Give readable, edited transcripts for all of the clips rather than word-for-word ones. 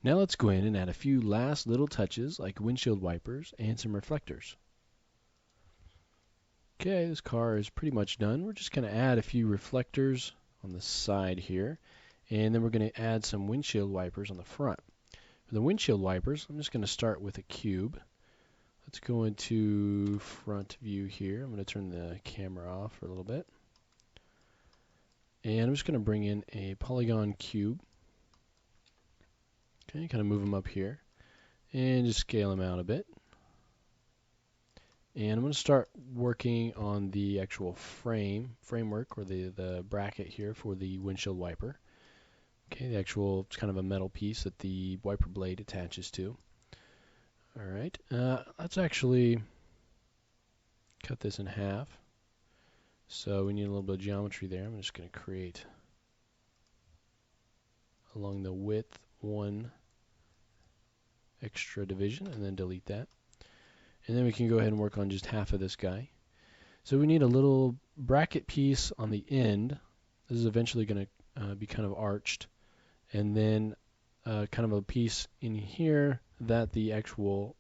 Now let's go in and add a few last little touches like windshield wipers and some reflectors. Okay, this car is pretty much done. We're just going to add a few reflectors on the side here, and then we're going to add some windshield wipers on the front. For the windshield wipers, I'm just going to start with a cube. Let's go into front view here. I'm going to turn the camera off for a little bit. And I'm just going to bring in a polygon cube. Okay, kind of move them up here. And just scale them out a bit. And I'm going to start working on the actual framework, or the bracket here for the windshield wiper. Okay, the actual, it's kind of a metal piece that the wiper blade attaches to. Alright, let's actually cut this in half. So we need a little bit of geometry there. I'm just going to create along the width one extra division and then delete that. And then we can go ahead and work on just half of this guy. So we need a little bracket piece on the end. This is eventually going to be kind of arched. And then kind of a piece in here that the actual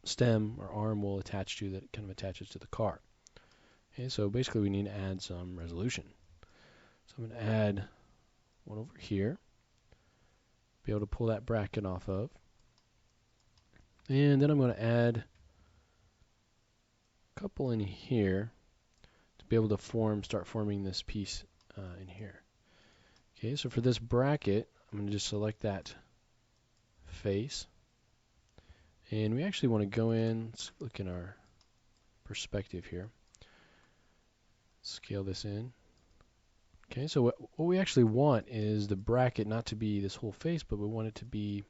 stem or arm will attach to, that kind of attaches to the car. Okay, so basically we need to add some resolution. So I'm going to add one over here. Be able to pull that bracket off of. And then I'm going to add a couple in here to be able to start forming this piece in here. Okay, so for this bracket, I'm going to just select that face. And we actually want to go in, let's look in our perspective here. Scale this in. Okay, so what we actually want is the bracket not to be this whole face, but we want it to be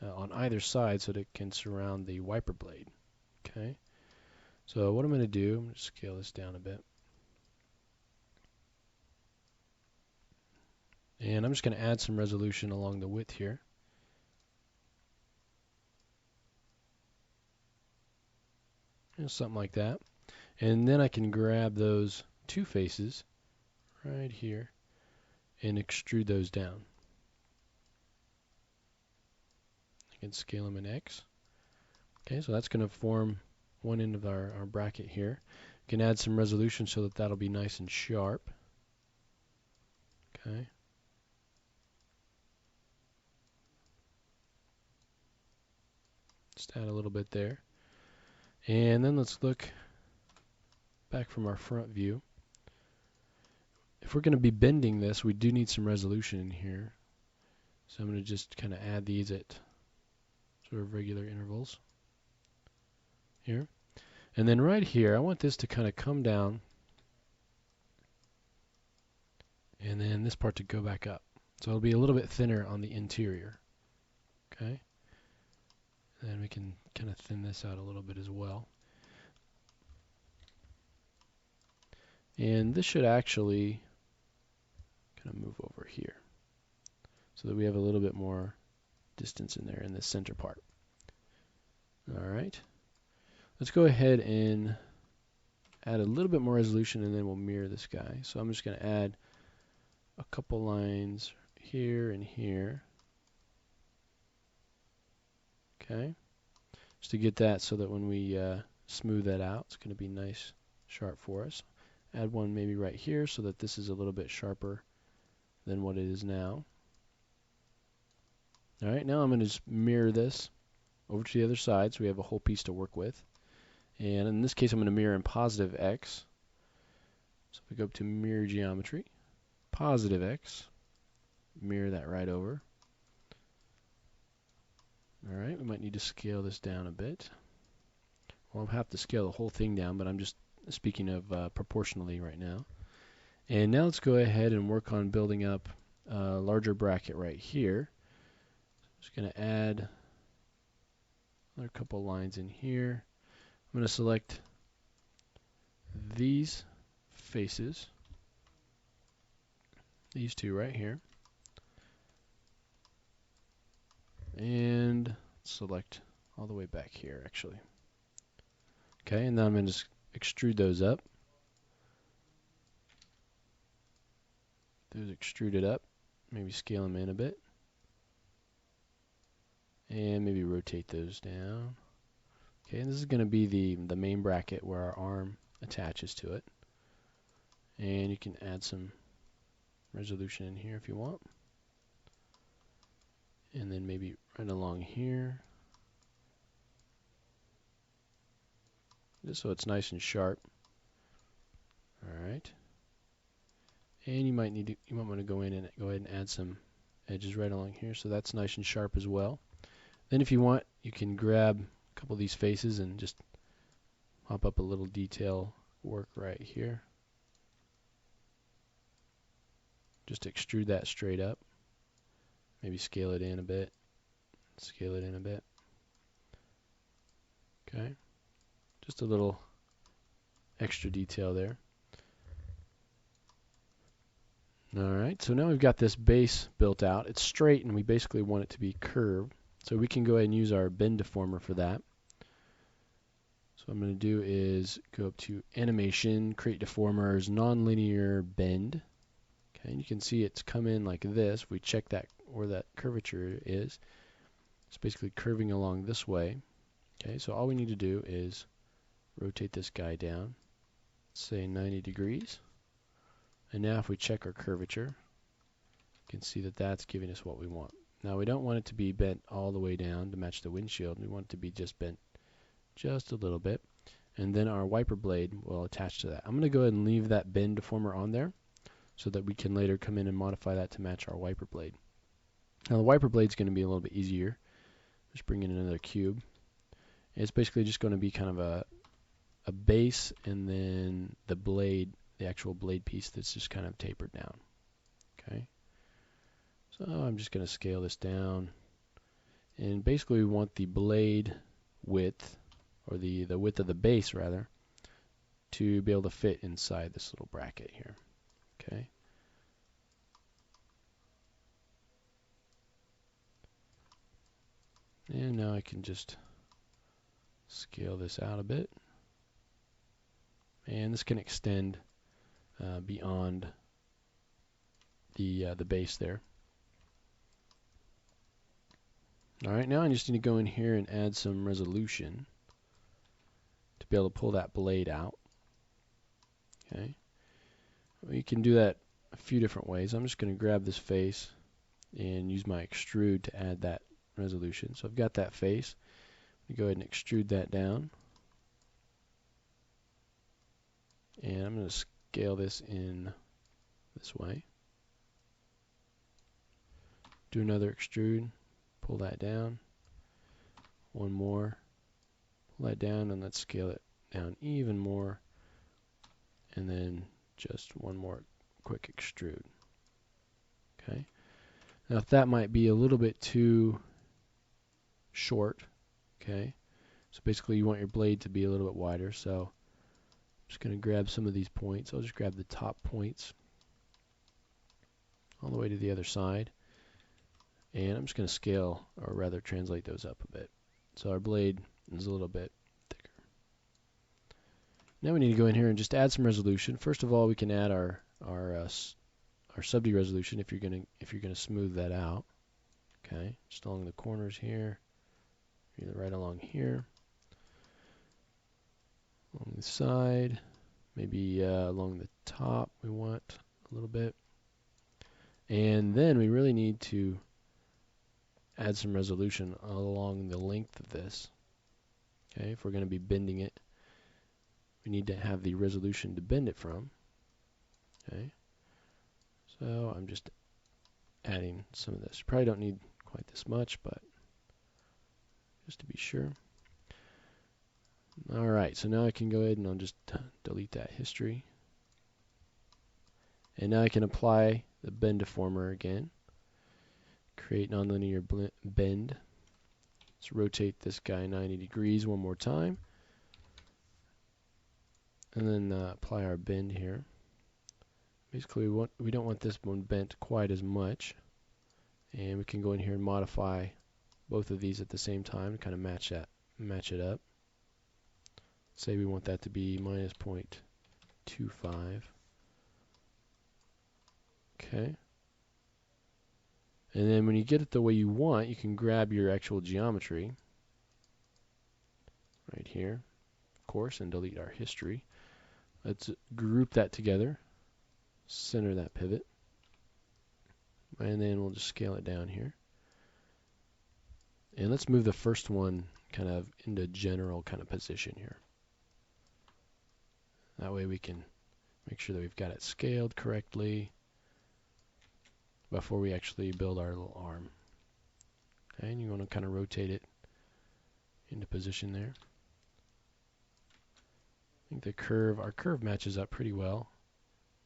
on either side so that it can surround the wiper blade. Okay, so what I'm going to do, I'm going to scale this down a bit. And I'm just going to add some resolution along the width here. And something like that. And then I can grab those two faces right here and extrude those down. I can scale them in X. Okay, so that's going to form one end of our bracket here. We can add some resolution so that that'll be nice and sharp. Okay. Just add a little bit there. And then let's look back from our front view. If we're going to be bending this, we do need some resolution in here. So I'm going to just kind of add these at sort of regular intervals here. And then right here, I want this to kind of come down and then this part to go back up. So it'll be a little bit thinner on the interior. Okay. And then we can kind of thin this out a little bit as well. And this should actually kind of move over here so that we have a little bit more distance in there in the center part. Alright. Let's go ahead and add a little bit more resolution and then we'll mirror this guy. So I'm just going to add a couple lines here and here. Okay. Just to get that so that when we smooth that out, it's going to be nice, sharp for us. Add one maybe right here so that this is a little bit sharper than what it is now. Alright, now I'm going to just mirror this over to the other side so we have a whole piece to work with. And in this case, I'm going to mirror in positive X. So if we go up to mirror geometry, positive X, mirror that right over. Alright, we might need to scale this down a bit. Well, I'll have to scale the whole thing down, but I'm just speaking of proportionally right now. And now let's go ahead and work on building up a larger bracket right here. Just going to add another couple lines in here. I'm going to select these faces, these two right here, and select all the way back here actually. Okay, and then I'm going to just extrude those up. Those extruded up, maybe scale them in a bit. and maybe rotate those down. Okay, and this is going to be the main bracket where our arm attaches to it. And you can add some resolution in here if you want. And then maybe right along here, just so it's nice and sharp. All right. And you might want to go in and go ahead and add some edges right along here, so that's nice and sharp as well. Then if you want, you can grab a couple of these faces and just pop up a little detail work right here. Just extrude that straight up. Maybe scale it in a bit. Scale it in a bit. Okay. Just a little extra detail there. Alright, so now we've got this base built out. It's straight and we basically want it to be curved. So we can go ahead and use our bend deformer for that. So what I'm going to do is go up to Animation, Create Deformers, Nonlinear Bend. Okay, and you can see it's come in like this. If we check that where that curvature is, it's basically curving along this way. Okay, so all we need to do is rotate this guy down, say 90 degrees. And now if we check our curvature, you can see that that's giving us what we want. Now we don't want it to be bent all the way down to match the windshield. We want it to be just bent just a little bit. And then our wiper blade will attach to that. I'm going to go ahead and leave that bend deformer on there so that we can later come in and modify that to match our wiper blade. Now the wiper blade is going to be a little bit easier. Just bring in another cube. It's basically just going to be kind of a base and then the blade, the actual blade piece that's just kind of tapered down. Okay. So I'm just going to scale this down. And basically we want the blade width, or the width of the base rather, to be able to fit inside this little bracket here. Okay. And now I can just scale this out a bit. And this can extend beyond the base there. Alright, now I just need to go in here and add some resolution to be able to pull that blade out. Okay. Well, you can do that a few different ways. I'm just going to grab this face and use my extrude to add that resolution. So I've got that face. I'm going to go ahead and extrude that down. And I'm going to scale this in this way. Do another extrude. Pull that down. One more. Pull that down, and let's scale it down even more. And then just one more quick extrude. Okay. Now if that might be a little bit too short, okay, so basically you want your blade to be a little bit wider, so I'm just going to grab some of these points. I'll just grab the top points all the way to the other side, and I'm just going to scale, or rather translate those up a bit. So our blade is a little bit thicker. Now we need to go in here and just add some resolution. First of all, we can add our sub-D resolution if you're gonna smooth that out. Okay, just along the corners here, either right along here, along the side, maybe along the top we want a little bit. And then we really need to add some resolution along the length of this. Okay, if we're going to be bending it, we need to have the resolution to bend it from. Okay, so I'm just adding some of this. Probably don't need quite this much, but just to be sure. Alright, so now I can go ahead and I'll just delete that history. And now I can apply the bend deformer again. Create nonlinear bend. Let's rotate this guy 90 degrees one more time. And then apply our bend here. Basically we don't want this one bent quite as much. And we can go in here and modify both of these at the same time to kind of match it up. Say we want that to be minus 0.25. Okay. And then when you get it the way you want, you can grab your actual geometry right here, of course, and delete our history. Let's group that together, center that pivot, and then we'll just scale it down here. And let's move the first one kind of into general kind of position here. That way we can make sure that we've got it scaled correctly before we actually build our little arm. Okay, and you want to kind of rotate it into position there. I think our curve matches up pretty well.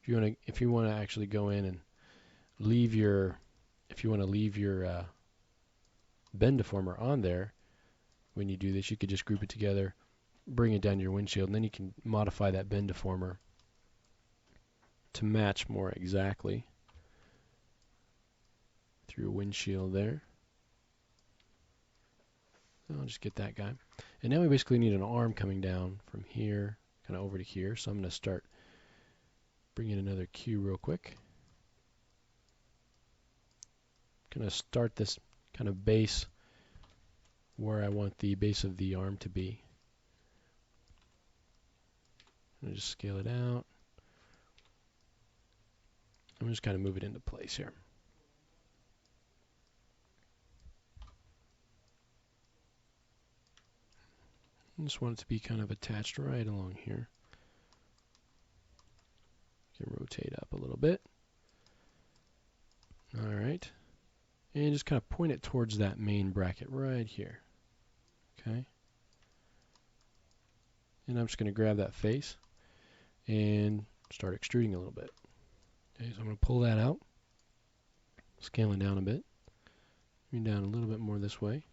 If you want to actually go in and leave your bend deformer on there, when you do this, you could just group it together, bring it down to your windshield, and then you can modify that bend deformer to match more exactly through a windshield there. So I'll just get that guy. And now we basically need an arm coming down from here, kind of over to here. So I'm going to start bringing another cue real quick. Going to start this kind of base where I want the base of the arm to be. I'm going to just scale it out. I'm just kind of move it into place here. I just want it to be kind of attached right along here. You can rotate up a little bit. All right. And just kind of point it towards that main bracket right here. Okay. And I'm just going to grab that face and start extruding a little bit. Okay, so I'm going to pull that out, scaling down a bit, moving down a little bit more this way.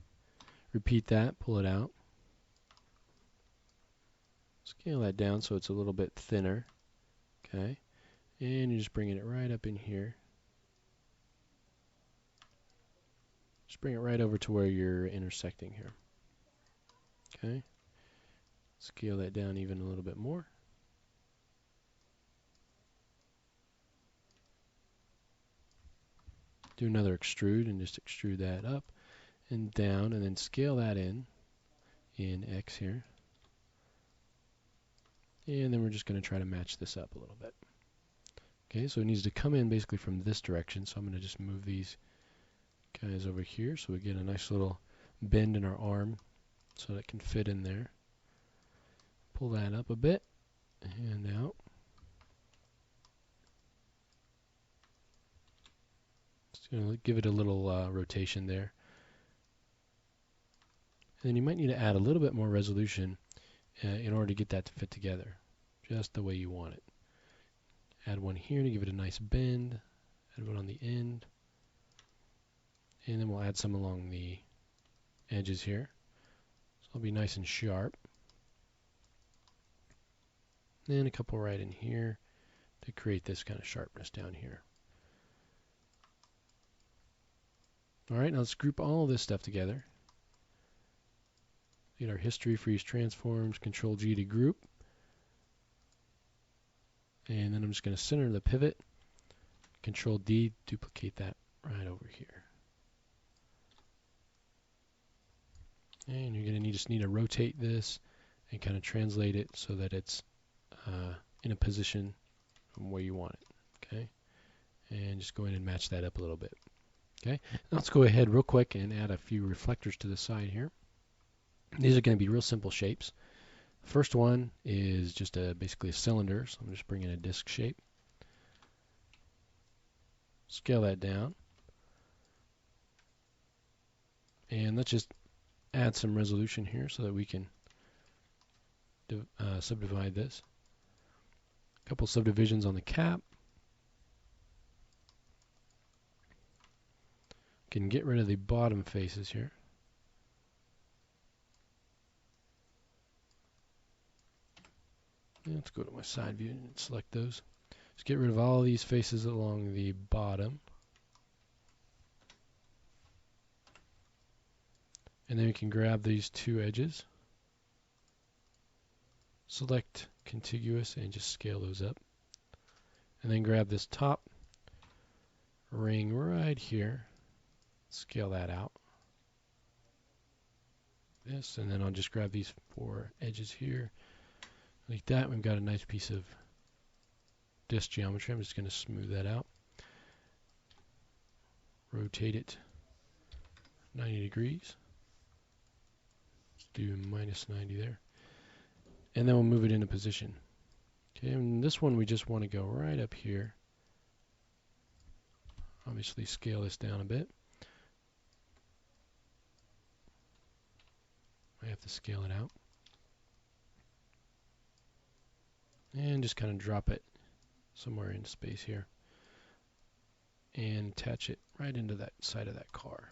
Repeat that, pull it out. Scale that down so it's a little bit thinner. Okay. And you're just bringing it right up in here. Just bring it right over to where you're intersecting here. Okay. Scale that down even a little bit more. Do another extrude and just extrude that up and down, and then scale that in X here. And then we're just going to try to match this up a little bit. Okay, so it needs to come in basically from this direction, so I'm going to just move these guys over here so we get a nice little bend in our arm so that it can fit in there. Pull that up a bit and out. Just going to give it a little rotation there. And then you might need to add a little bit more resolution in order to get that to fit together, just the way you want it. Add one here to give it a nice bend, add one on the end, and then we'll add some along the edges here. So it'll be nice and sharp. And a couple right in here to create this kind of sharpness down here. Alright, now let's group all this stuff together. Get our history, freeze transforms, Control G to group. And then I'm just going to center the pivot, Control D, duplicate that right over here. And you're going to just need to rotate this and kind of translate it so that it's in a position where you want it. Okay, and just go in and match that up a little bit. Okay, now let's go ahead real quick and add a few reflectors to the side here. These are going to be real simple shapes. First one is just basically a cylinder, so I'm just bringing a disc shape. Scale that down. And let's just add some resolution here so that we can subdivide this. A couple subdivisions on the cap. Can get rid of the bottom faces here. Let's go to my side view and select those. Just get rid of all these faces along the bottom. And then we can grab these two edges. Select contiguous and just scale those up. And then grab this top ring right here scale that out. This, and then I'll just grab these 4 edges here. Like that, we've got a nice piece of disc geometry. I'm just going to smooth that out. Rotate it 90 degrees. Do -90 there. And then we'll move it into position. Okay, and this one we just want to go right up here. Obviously scale this down a bit. I have to scale it out. And just kind of drop it somewhere in space here. And attach it right into that side of that car.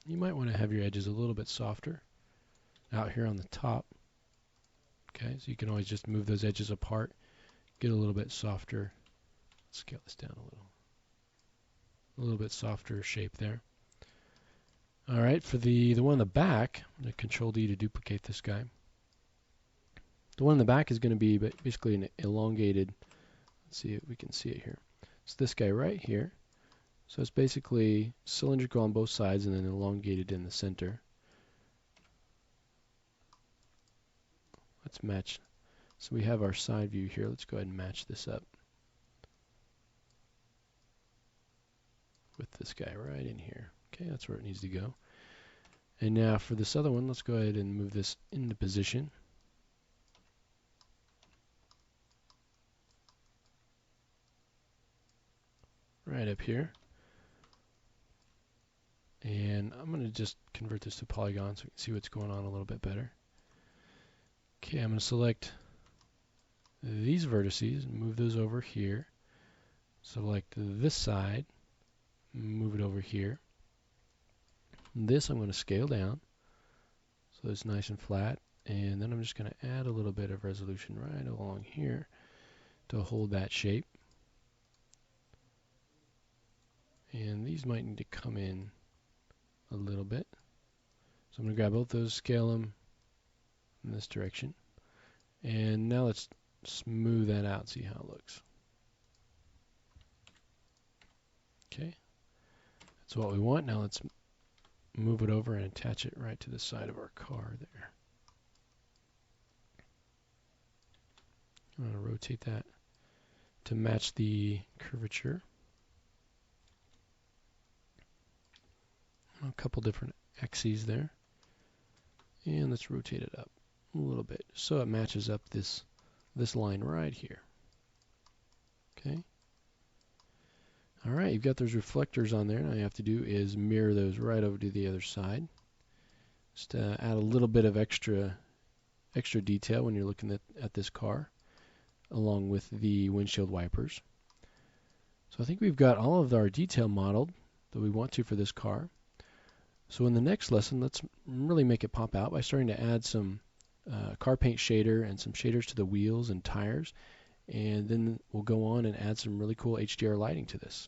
You might want to have your edges a little bit softer out here on the top. Okay, so you can always just move those edges apart, get a little bit softer. Scale this down a little bit softer shape there. All right, for the one in the back, I'm going to Control D to duplicate this guy. The one in the back is going to be basically an elongated. Let's see if we can see it here. It's this guy right here. So it's basically cylindrical on both sides and then elongated in the center. Let's match. So we have our side view here. Let's go ahead and match this up with this guy right in here. Okay, that's where it needs to go. And now for this other one, let's go ahead and move this into position. Right up here. And I'm going to just convert this to polygon so we can see what's going on a little bit better. Okay, I'm going to select these vertices and move those over here. Select this side, move it over here. This I'm going to scale down so it's nice and flat. And then I'm just going to add a little bit of resolution right along here to hold that shape. And these might need to come in a little bit. So I'm going to grab both those, scale them in this direction. And now let's smooth that out, see how it looks. Okay, that's what we want. Now let's move it over and attach it right to the side of our car there. I'm going to rotate that to match the curvature. A couple different axes there. And let's rotate it up a little bit so it matches up this line right here. Okay. All right, you've got those reflectors on there, and all you have to do is mirror those right over to the other side. Just add a little bit of extra detail when you're looking at this car, along with the windshield wipers. So I think we've got all of our detail modeled that we want to for this car. So in the next lesson, let's really make it pop out by starting to add some car paint shader and some shaders to the wheels and tires. And then we'll go on and add some really cool HDR lighting to this.